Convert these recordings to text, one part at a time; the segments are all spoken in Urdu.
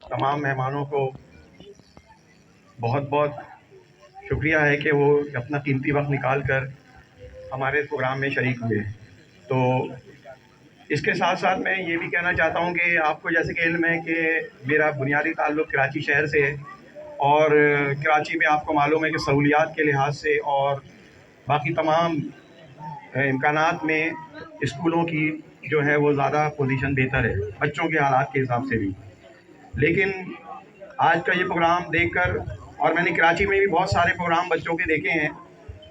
تمام مہمانوں کو بہت بہت شکریہ ہے کہ وہ اپنا قیمتی وقت نکال کر ہمارے پروگرام میں شریک ہوئے. تو اس کے ساتھ ساتھ میں یہ بھی کہنا چاہتا ہوں کہ آپ کو جیسے کہ علم ہے کہ میرا بنیادی تعلق کراچی شہر سے ہے، اور کراچی میں آپ کو معلوم ہے کہ سہولیات کے لحاظ سے اور باقی تمام امکانات میں اسکولوں کی جو ہے وہ زیادہ پوزیشن بہتر ہے بچوں کے حالات کے حساب سے بھی. لیکن آج کا یہ پروگرام دیکھ کر، اور میں نے کراچی میں بھی بہت سارے پروگرام بچوں کے دیکھے ہیں،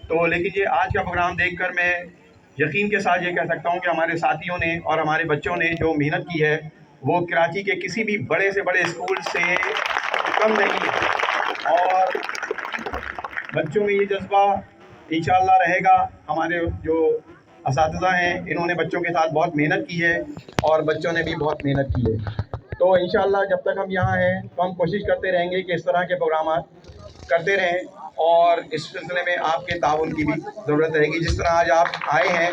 تو لیکن یہ آج کا پروگرام دیکھ کر میں یقین کے ساتھ یہ کہہ سکتا ہوں کہ ہمارے ساتھیوں نے اور ہمارے بچوں نے جو محنت کی ہے وہ کراچی کے کسی بھی بڑے سے بڑے اسکول سے کم نہیں ہے. اور بچوں میں یہ جذبہ انشاءاللہ رہے گا. ہمارے جو اساتذہ ہیں انہوں نے بچوں کے ساتھ بہت محنت کی ہے اور بچوں نے بھی بہت محنت کی ہے. تو انشاءاللہ جب تک ہم یہاں ہیں تو ہم کوشش کرتے رہیں گے کہ اس طرح کے پروگرامات کرتے رہیں، اور اس سلسلے میں آپ کے تعاون کی بھی ضرورت رہے گی. جس طرح آج آپ آئے ہیں،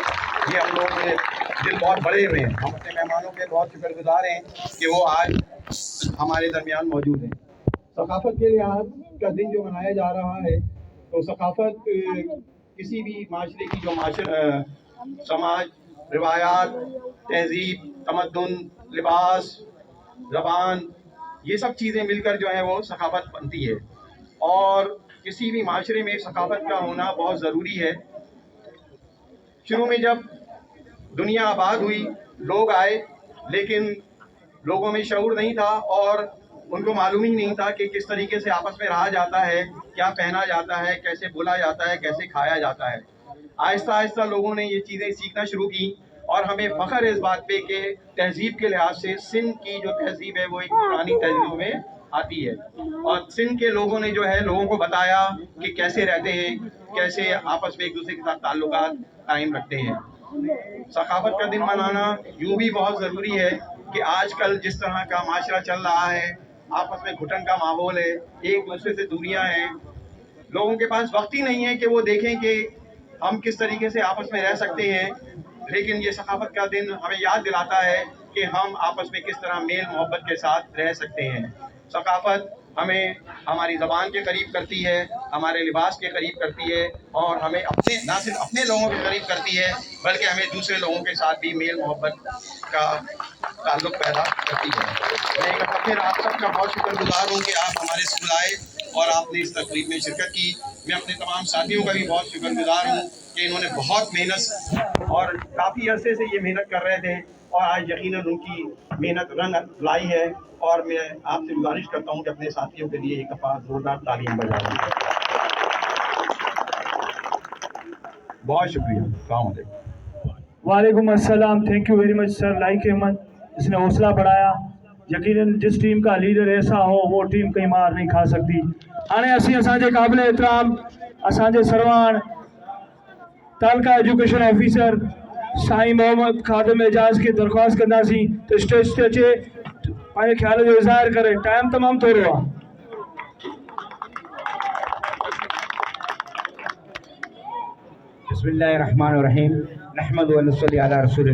یہ ہم لوگ کے دل بہت بڑے ہوئے ہیں. ہم اپنے مہمانوں کے بہت شکر گزار ہیں کہ وہ آج ہمارے درمیان موجود ہیں. ثقافت کے لحاظ کا دن جو منایا جا رہا ہے، تو ثقافت کسی بھی معاشرے کی جو سماج، روایات، تہذیب، تمدن، لباس، زبان، یہ سب چیزیں مل کر جو ہے وہ ثقافت بنتی ہے. اور کسی بھی معاشرے میں ثقافت کا ہونا بہت ضروری ہے. شروع میں جب دنیا آباد ہوئی، لوگ آئے، لیکن لوگوں میں شعور نہیں تھا اور ان کو معلوم ہی نہیں تھا کہ کس طریقے سے آپس میں رہا جاتا ہے، کیا پہنا جاتا ہے، کیسے بولا جاتا ہے، کیسے کھایا جاتا ہے. آہستہ آہستہ لوگوں نے یہ چیزیں سیکھنا شروع کی، اور ہمیں فخر ہے اس بات پہ کہ تہذیب کے لحاظ سے سندھ کی جو تہذیب ہے وہ ایک پرانی تہذیبوں میں آتی ہے. اور سندھ کے لوگوں نے جو ہے لوگوں کو بتایا کہ کیسے رہتے ہیں، کیسے آپس میں ایک دوسرے کے ساتھ تعلقات قائم رکھتے ہیں. ثقافت کا دن منانا یوں بھی بہت ضروری ہے کہ آج کل جس طرح کا معاشرہ چل رہا ہے، آپس میں گھٹن کا ماحول ہے، ایک دوسرے سے دوریاں ہیں، لوگوں کے پاس وقت ہی نہیں ہے کہ وہ دیکھیں کہ ہم کس طریقے سے آپس میں رہ سکتے ہیں. لیکن یہ ثقافت کا دن ہمیں یاد دلاتا ہے کہ ہم آپس میں کس طرح میل محبت کے ساتھ رہ سکتے ہیں. ثقافت ہمیں ہماری زبان کے قریب کرتی ہے، ہمارے لباس کے قریب کرتی ہے، اور ہمیں نہ صرف اپنے لوگوں کے قریب کرتی ہے بلکہ ہمیں دوسرے لوگوں کے ساتھ بھی میل محبت کا تعلق پیدا کرتی ہے. میں ایک دفعہ پھر آپ سب کا بہت شکر گزار ہوں کہ آپ ہمارے اسکول آئے اور آپ نے اس تقریب میں شرکت کی. میں اپنے تمام ساتھیوں کا بھی بہت شکر گزار ہوں کہ انہوں نے بہت محنت، اور کافی عرصے سے یہ محنت کر رہے تھے، اور آج یقیناً ان کی محنت رنگ لائی ہے. اور میں آپ سے گزارش کرتا ہوں کہ اپنے ساتھیوں کے لیے ایک دفعہ زوردار تعلیم بجائیں. بہت شکریہ. السلام علیکم. وعلیکم السلام. Thank you very much sir. Like Ahmed, اس نے حوصلہ بڑھایا. یقیناً جس ٹیم کا لیڈر ایسا ہو وہ ٹیم کہیں مار نہیں کھا سکتی. ہانے اسی اساں قابل احترام اساں سروان تعلقہ ایجوکیشن آفیسر سائیں محمد خادم اعجاز کی درخواست کرنا سی تو اسٹیج تے اچے پانے خیال جو اظہار کرے. ٹائم تمام تو رہا. بسم اللہ الرحمن الرحیم. نحمد و نصلی علی رسول